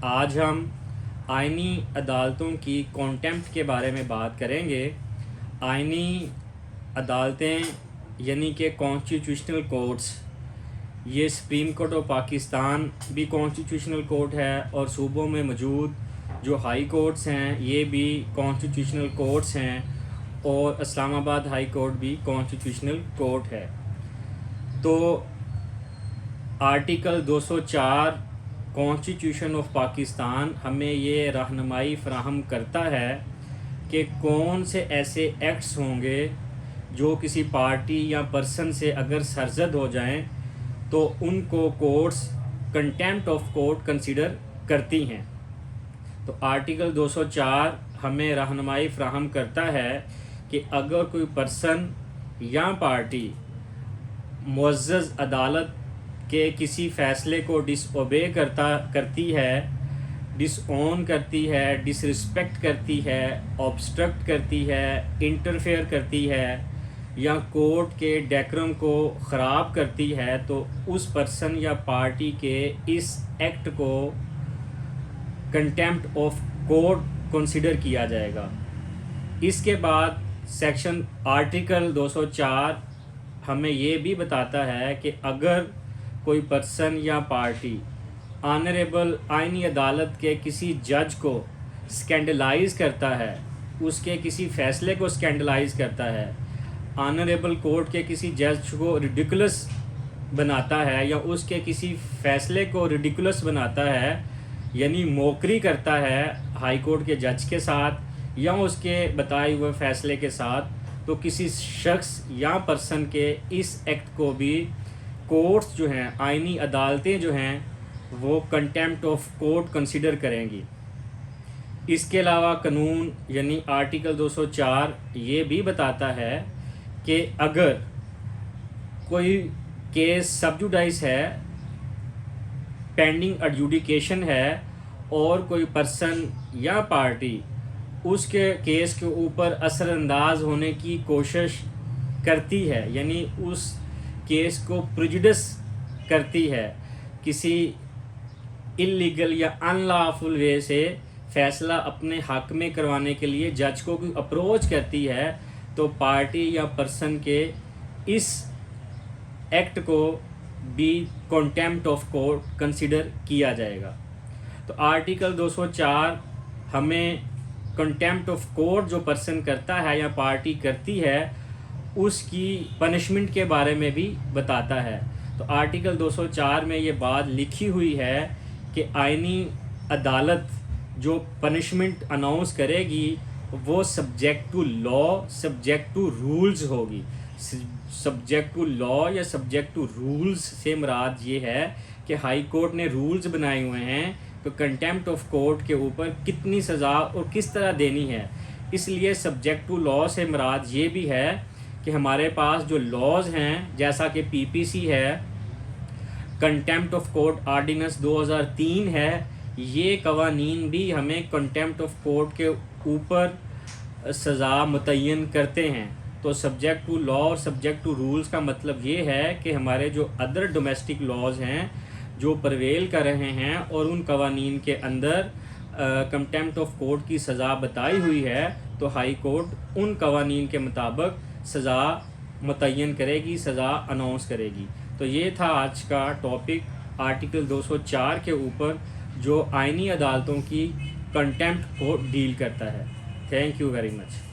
آج ہم آئینی عدالتوں کی کانٹیمپٹ کے بارے میں بات کریں گے۔ آئینی عدالتیں یعنی کہ کانسٹیٹیوشنل کورٹس، یہ سپریم کورٹ آف پاکستان بھی کانسٹیٹیوشنل کورٹ ہے، اور صوبوں میں موجود جو ہائی کورٹس ہیں یہ بھی کانسٹیٹیوشنل کورٹس ہیں، اور اسلام آباد ہائی کورٹ بھی کانسٹیٹیوشنل کورٹ ہے۔ تو آرٹیکل 204 کانسٹیٹیوشن آف پاکستان ہمیں یہ رہنمائی فراہم کرتا ہے کہ کون سے ایسے ایکٹس ہوں گے جو کسی پارٹی یا پرسن سے اگر سرزد ہو جائیں تو ان کو courts contempt of court consider کرتی ہیں۔ تو آرٹیکل 204 ہمیں رہنمائی فراہم کرتا ہے کہ اگر کوئی پرسن یا پارٹی معزز عدالت کے کسی فیصلے کو ڈس اوبے کرتی ہے، ڈس اون کرتی ہے، ڈس رسپیکٹ کرتی ہے، آبسٹرکٹ کرتی ہے، انٹرفیئر کرتی ہے، یا کورٹ کے ڈیکرم کو خراب کرتی ہے، تو اس پرسن یا پارٹی کے اس ایکٹ کو کنٹیمپٹ آف کورٹ کنسیڈر کیا جائے گا۔ اس کے بعد سیکشن آرٹیکل 204 ہمیں یہ بھی بتاتا ہے کہ اگر کوئی پرسن یا پارٹی آنریبل آئینی عدالت کے کسی جج کو اسکینڈلائز کرتا ہے، اس کے کسی فیصلے کو اسکینڈلائز کرتا ہے، آنریبل کورٹ کے کسی جج کو ریڈیکولس بناتا ہے، یا اس کے کسی فیصلے کو ریڈیکولس بناتا ہے، یعنی موکری کرتا ہے ہائی کورٹ کے جج کے ساتھ یا اس کے بتائے ہوئے فیصلے کے ساتھ، تو کسی شخص یا پرسن کے اس ایکٹ کو بھی کورٹس جو ہیں، آئینی عدالتیں جو ہیں، وہ کنٹیمپٹ آف کورٹ کنسیڈر کریں گی۔ اس کے علاوہ قانون یعنی آرٹیکل 204 یہ بھی بتاتا ہے کہ اگر کوئی کیس سب جوڈائس ہے، پینڈنگ ایڈجوڈیکیشن ہے، اور کوئی پرسن یا پارٹی اس کے کیس کے اوپر اثر انداز ہونے کی کوشش کرتی ہے، یعنی اس کیس کو پریجوڈس کرتی ہے، کسی انلیگل یا ان لافل وے سے فیصلہ اپنے حق میں کروانے کے لیے جج کو کوئی اپروچ کرتی ہے، تو پارٹی یا پرسن کے اس ایکٹ کو بھی کنٹیمپٹ آف کورٹ کنسیڈر کیا جائے گا۔ تو آرٹیکل 204 ہمیں کنٹیمپٹ آف کورٹ جو پرسن کرتا ہے یا پارٹی کرتی ہے اس کی پنشمنٹ کے بارے میں بھی بتاتا ہے۔ تو آرٹیکل 204 میں یہ بات لکھی ہوئی ہے کہ آئینی عدالت جو پنشمنٹ اناؤنس کرے گی وہ subject to law, subject to rules ہوگی۔ سبجیکٹ ٹو لا یا سبجیکٹ ٹو رولز سے مراد یہ ہے کہ ہائی کورٹ نے رولز بنائے ہوئے ہیں تو کنٹیمپٹ آف کورٹ کے اوپر کتنی سزا اور کس طرح دینی ہے۔ اس لیے سبجیکٹ ٹو لا سے مراد یہ بھی ہے کہ ہمارے پاس جو لاز ہیں، جیسا کہ پی پی سی ہے، کنٹیمپٹ آف کورٹ آرڈیننس 2003 ہے، یہ قوانین بھی ہمیں کنٹیمپٹ آف کورٹ کے اوپر سزا متعین کرتے ہیں۔ تو سبجیکٹ ٹو لا اور سبجیکٹ ٹو رولز کا مطلب یہ ہے کہ ہمارے جو ادر ڈومیسٹک لاز ہیں جو پرویل کر رہے ہیں اور ان قوانین کے اندر کنٹیمپٹ آف کورٹ کی سزا بتائی ہوئی ہے، تو ہائی کورٹ ان قوانین کے مطابق سزا متعین کرے گی، سزا اناؤنس کرے گی۔ تو یہ تھا آج کا ٹاپک آرٹیکل 204 کے اوپر جو آئینی عدالتوں کی کنٹیمپٹ کو ڈیل کرتا ہے۔ Thank you very much.